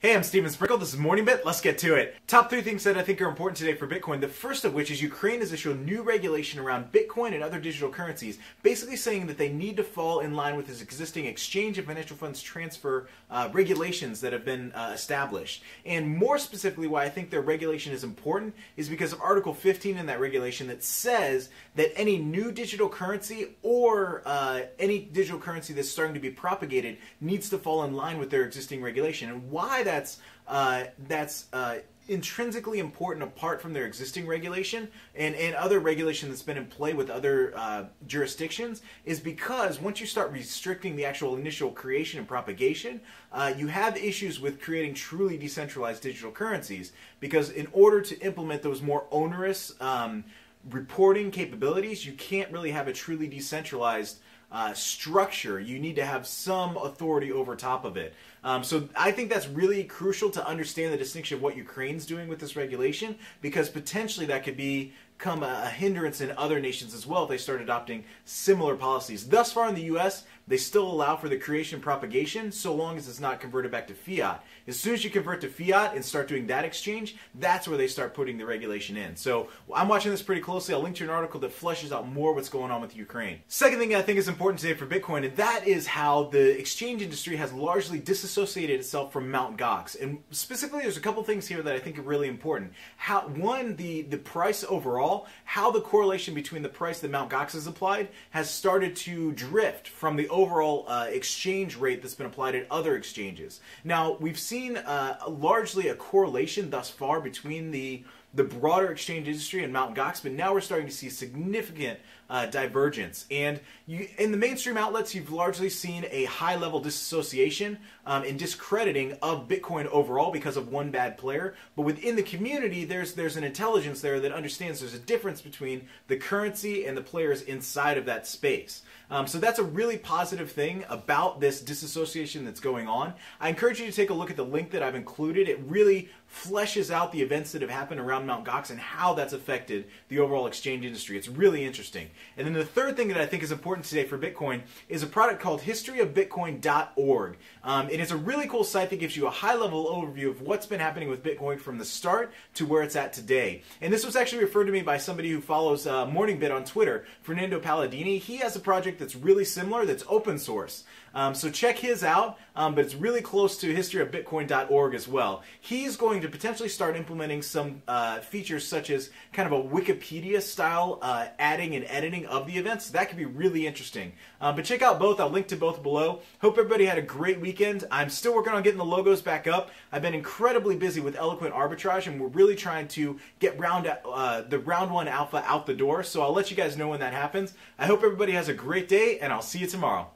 Hey, I'm Steven Sprinkle. This is MorningBit. Let's get to it. Top 3 things that I think are important today for Bitcoin. The first of which is Ukraine has issued new regulation around Bitcoin and other digital currencies, basically saying that they need to fall in line with its existing exchange and financial funds transfer regulations that have been established. And more specifically, why I think their regulation is important is because of Article 15 in that regulation that says that any new digital currency or any digital currency that's starting to be propagated needs to fall in line with their existing regulation. And why that's intrinsically important apart from their existing regulation and other regulation that's been in play with other jurisdictions is because once you start restricting the actual initial creation and propagation, you have issues with creating truly decentralized digital currencies, because in order to implement those more onerous reporting capabilities, you can't really have a truly decentralized structure. You need to have some authority over top of it. So I think that's really crucial to understand the distinction of what Ukraine's doing with this regulation, because potentially that could become a hindrance in other nations as well if they start adopting similar policies. Thus far in the US, they still allow for the creation and propagation so long as it's not converted back to fiat. As soon as you convert to fiat and start doing that exchange, that's where they start putting the regulation in. So I'm watching this pretty closely. I'll link to an article that fleshes out more what's going on with Ukraine. Second thing I think is important today for Bitcoin, and that is how the exchange industry has largely disassociated itself from Mt.Gox. And specifically, there's a couple things here that I think are really important. One, the price overall, how the correlation between the price that Mt.Gox has applied has started to drift from the overall exchange rate that's been applied at other exchanges. Now, we've seen largely a correlation thus far between the broader exchange industry and Mt.Gox, but now we're starting to see significant divergence. And in the mainstream outlets, you've largely seen a high-level disassociation and discrediting of Bitcoin overall because of one bad player. But within the community, there's an intelligence there that understands there's a difference between the currency and the players inside of that space. So that's a really positive thing about this disassociation that's going on. I encourage you to take a look at the link that I've included. It really fleshes out the events that have happened around Mt.Gox and how that's affected the overall exchange industry. It's really interesting. And then the third thing that I think is important today for Bitcoin is a product called historyofbitcoin.org. It is a really cool site that gives you a high-level overview of what's been happening with Bitcoin from the start to where it's at today. And this was actually referred to me by somebody who follows MorningBit on Twitter, Fernando Palladini. He has a project that's really similar, that's open source. So check his out, but it's really close to historyofbitcoin.org as well. He's going to potentially start implementing some features such as kind of a Wikipedia style adding and editing of the events. That could be really interesting. But check out both. I'll link to both below. Hope everybody had a great weekend. I'm still working on getting the logos back up. I've been incredibly busy with Eloquent Arbitrage, and we're really trying to get the round 1 alpha out the door. So I'll let you guys know when that happens. I hope everybody has a great day, and I'll see you tomorrow.